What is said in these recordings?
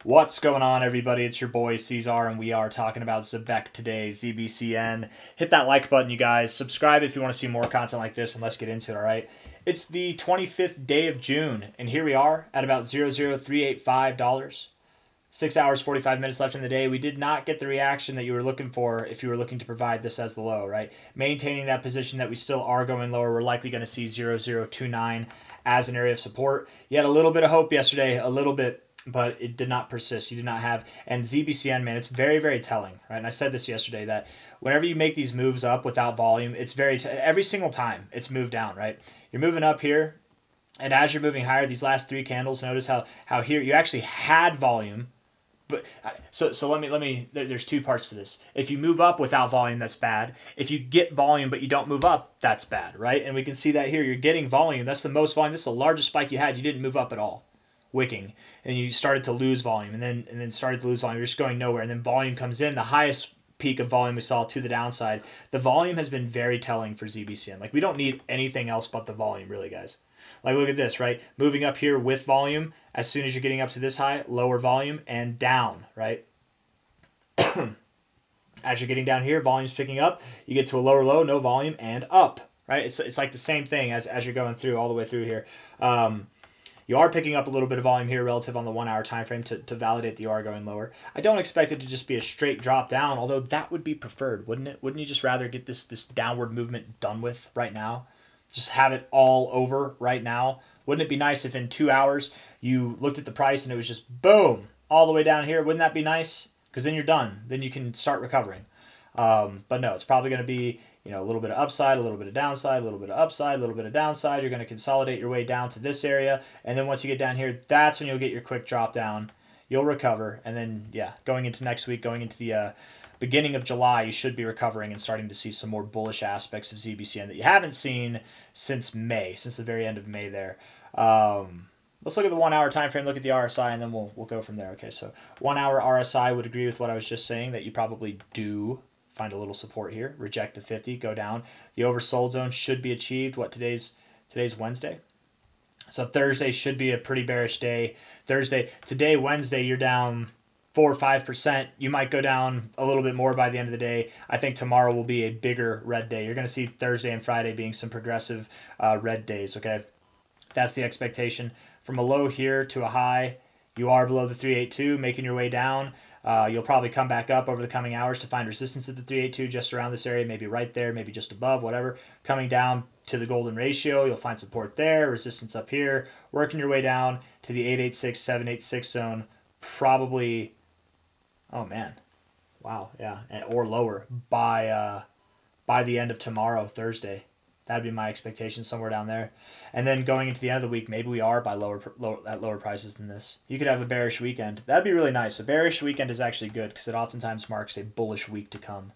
What's going on, everybody? It's your boy C-Zar, and we are talking about Zebec today, ZBCN. Hit that like button, you guys. Subscribe if you want to see more content like this, and let's get into it, all right? It's the 25th day of June, and here we are at about $0.0385. 6 hours, 45 minutes left in the day. We did not get the reaction that you were looking for if you were looking to provide this as the low, right? Maintaining that position that we still are going lower, we're likely going to see 0.029 as an area of support. You had a little bit of hope yesterday, a little bit, but it did not persist. You did not have, and ZBCN, man, it's very, very telling, right? And I said this yesterday that whenever you make these moves up without volume, it's every single time it's moved down, right? You're moving up here, and as you're moving higher, these last three candles, notice how here you actually had volume. But so let me there's two parts to this. If you move up without volume, that's bad. If you get volume but you don't move up, that's bad, right? And we can see that here. You're getting volume. That's the most volume. This is the largest spike you had. You didn't move up at all, wicking, and you started to lose volume, and then started to lose volume. You're just going nowhere, and then volume comes in. The highest peak of volume we saw to the downside. The volume has been very telling for ZBCN. Like, we don't need anything else but the volume, really, guys. Like, look at this, right? Moving up here with volume, as soon as you're getting up to this high, lower volume, and down, right? As you're getting down here, volume's picking up. You get to a lower low, no volume, and up, right? It's like the same thing as you're going through, all the way through here. You are picking up a little bit of volume here relative on the 1 hour time frame to validate that you are going lower. I don't expect it to just be a straight drop down, although that would be preferred, wouldn't it? Wouldn't you just rather get this downward movement done with right now? Just have it all over right now. Wouldn't it be nice if in 2 hours you looked at the price and it was just boom, all the way down here? Wouldn't that be nice? Because then you're done. Then you can start recovering. But no, it's probably going to be, a little bit of upside, a little bit of downside, a little bit of upside, a little bit of downside. You're going to consolidate your way down to this area. And then once you get down here, that's when you'll get your quick drop down. You'll recover. And then, yeah, going into next week, going into the beginning of July, you should be recovering and starting to see some more bullish aspects of ZBCN that you haven't seen since May, since the very end of May there. Let's look at the 1 hour time frame, look at the RSI, and then we'll go from there. Okay, so 1 hour RSI would agree with what I was just saying, that you probably do find a little support here. Reject the 50, go down. The oversold zone should be achieved. What, today's Wednesday? So Thursday should be a pretty bearish day. Today, Wednesday, you're down 4 or 5%. You might go down a little bit more by the end of the day. I think tomorrow will be a bigger red day. You're going to see Thursday and Friday being some progressive red days, okay? That's the expectation. From a low here to a high, you are below the 382, making your way down. You'll probably come back up over the coming hours to find resistance at the 382, just around this area, maybe right there, maybe just above, whatever. Coming down to the golden ratio, you'll find support there, resistance up here, working your way down to the 886, 786 zone, probably, oh man, wow, yeah, or lower by the end of tomorrow, Thursday. That'd be my expectation, somewhere down there. And then going into the end of the week, maybe we are by lower prices than this. You could have a bearish weekend. That'd be really nice. A bearish weekend is actually good because it oftentimes marks a bullish week to come.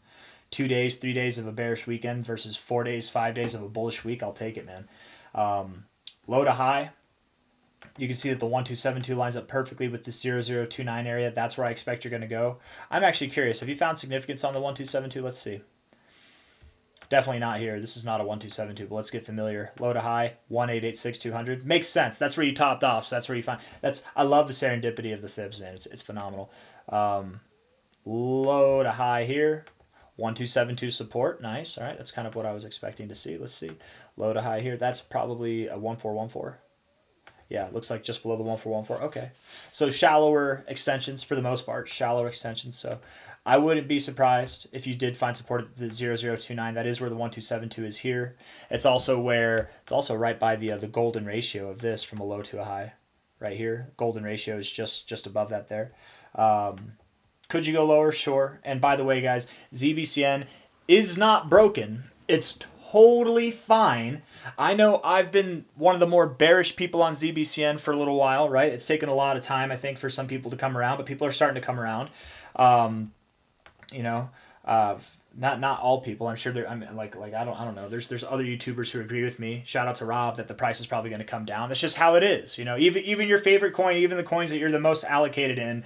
2 days, 3 days of a bearish weekend versus 4 days, 5 days of a bullish week. I'll take it, man. Low to high, you can see that the 1272 lines up perfectly with the 0029 area. That's where I expect you're going to go. I'm actually curious. Have you found significance on the 1272? Let's see. Definitely not here. This is not a 1272, but let's get familiar. Low to high, 1886, 200. Makes sense. That's where you topped off, so that's where you find. I love the serendipity of the fibs, man. It's phenomenal. Low to high here, 1272 support. Nice. All right, that's kind of what I was expecting to see. Let's see. Low to high here. That's probably a 1414. Yeah, looks like just below the 1414. Okay. So shallower extensions for the most part, shallower extensions. So I wouldn't be surprised if you did find support at the 0029. That is where the 1272 is here. It's also right by the golden ratio of this from a low to a high right here. Golden ratio is just above that there. Could you go lower? Sure. And by the way, guys, ZBCN is not broken. It's totally fine. I know I've been one of the more bearish people on ZBCN for a little while, right? It's taken a lot of time, I think, for some people to come around, but people are starting to come around. Not all people. I'm sure there. I mean, like I don't know. There's other YouTubers who agree with me. Shout out to Rob that the price is probably going to come down. That's just how it is. Even your favorite coin, even the coins that you're the most allocated in,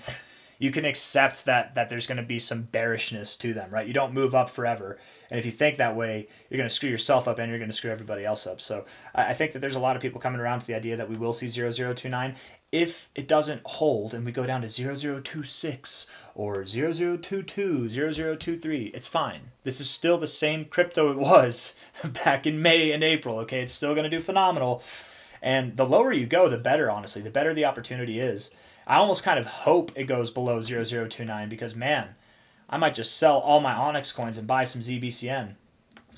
you can accept that there's going to be some bearishness to them, right? You don't move up forever. And if you think that way, you're going to screw yourself up and you're going to screw everybody else up. So I think that there's a lot of people coming around to the idea that we will see 0029. if it doesn't hold and we go down to 0026 or 0022, 0023, it's fine. This is still the same crypto it was back in May and April, okay? It's still going to do phenomenal. And the lower you go, the better, honestly. The better the opportunity is. I almost kind of hope it goes below 0029 because, man, I might just sell all my Onyx coins and buy some ZBCN.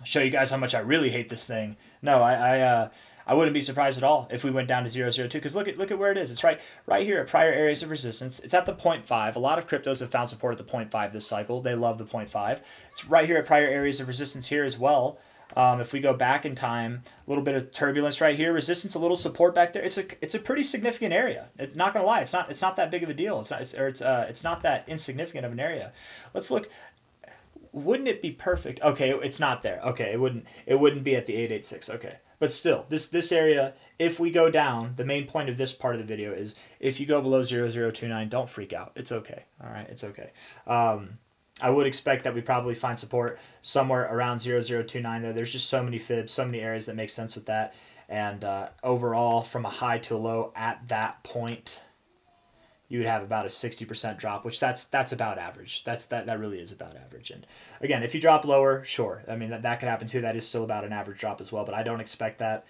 Show you guys how much I really hate this thing. No, I wouldn't be surprised at all if we went down to 002 because look at where it is. It's right here at prior areas of resistance. It's at the 0.5. A lot of cryptos have found support at the 0.5 this cycle. They love the 0.5. It's right here at prior areas of resistance here as well. If we go back in time, a little bit of turbulence right here, resistance, a little support back there. It's a pretty significant area. Not gonna lie, it's not that big of a deal. It's not that insignificant of an area. Let's look. Wouldn't it be perfect? Okay, it's not there. Okay, it wouldn't be at the 886. Okay, but still, this area, if we go down, the main point of this part of the video is if you go below 0029, don't freak out. It's okay. All right, it's okay. I would expect that we probably find support somewhere around 0029 there. There's just so many fibs, so many areas that make sense with that. And overall, from a high to a low at that point, you would have about a 60% drop, which that's about average. That really is about average. And again, if you drop lower, sure. I mean, that could happen too. That is still about an average drop as well, but I don't expect that.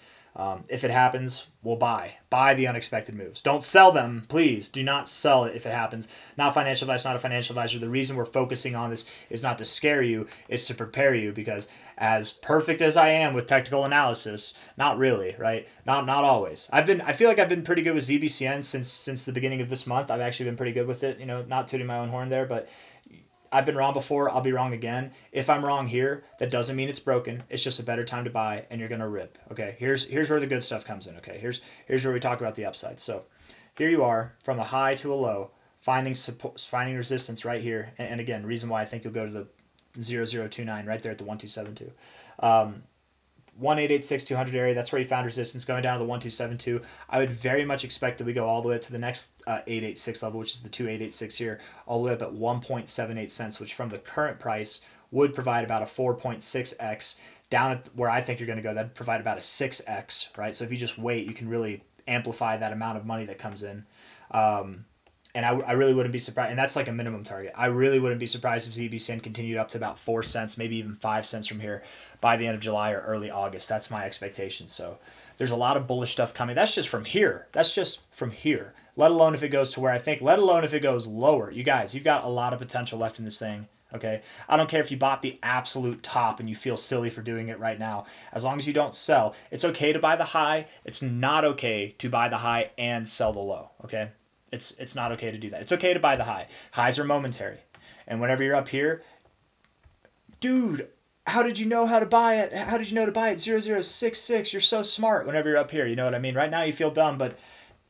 If it happens, we'll buy the unexpected moves. Don't sell them, please. Do not sell it if it happens. Not financial advice, not a financial advisor. The reason we're focusing on this is not to scare you, it's to prepare you, because as perfect as I am with technical analysis, not really, right? Not always. I feel like I've been pretty good with ZBCN since the beginning of this month. I've actually been pretty good with it, you know, not tooting my own horn there, but I've been wrong before. I'll be wrong again. If I'm wrong here, that doesn't mean it's broken. It's just a better time to buy, and you're gonna rip. Okay, here's where the good stuff comes in. Okay, here's where we talk about the upside. So here you are from a high to a low, finding support, finding resistance right here. And again, reason why I think you'll go to the 0029 right there at the 1272. 1886 200 area, that's where you found resistance, going down to the 1272. I would very much expect that we go all the way up to the next 886 level, which is the 2886 here, all the way up at 1.78 cents, which from the current price would provide about a 4.6x. Down at where I think you're going to go, that'd provide about a 6x, right? So if you just wait, you can really amplify that amount of money that comes in. And I really wouldn't be surprised. And that's like a minimum target. I really wouldn't be surprised if ZBCN continued up to about 4 cents, maybe even 5 cents from here by the end of July or early August. That's my expectation. So there's a lot of bullish stuff coming. That's just from here. That's just from here. Let alone if it goes to where I think. Let alone if it goes lower. You guys, you've got a lot of potential left in this thing. Okay, I don't care if you bought the absolute top and you feel silly for doing it right now. As long as you don't sell, it's okay to buy the high. It's not okay to buy the high and sell the low. Okay. It's not okay to do that. It's okay to buy the high. Highs are momentary. And whenever you're up here, dude, how did you know how to buy it? How did you know to buy it? 0066. You're so smart whenever you're up here. You know what I mean? Right now you feel dumb, but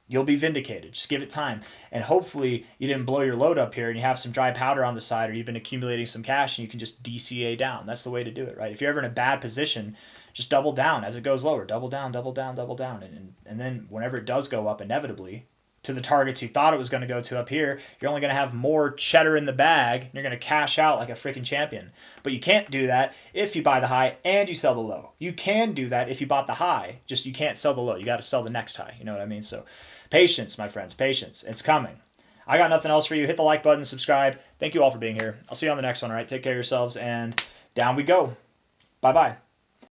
you'll be vindicated. Just give it time. And hopefully you didn't blow your load up here and you have some dry powder on the side, or you've been accumulating some cash and you can just DCA down. That's the way to do it, right? If you're ever in a bad position, just double down as it goes lower. Double down, double down, double down. And then whenever it does go up, inevitably, to the targets you thought it was going to go to up here, you're only going to have more cheddar in the bag, and you're going to cash out like a freaking champion. But you can't do that if you buy the high and you sell the low. You can do that if you bought the high, just you can't sell the low. You got to sell the next high. You know what I mean? So patience, my friends, patience. It's coming. I got nothing else for you. Hit the like button, subscribe. Thank you all for being here. I'll see you on the next one, all right? Take care of yourselves, and down we go. Bye-bye.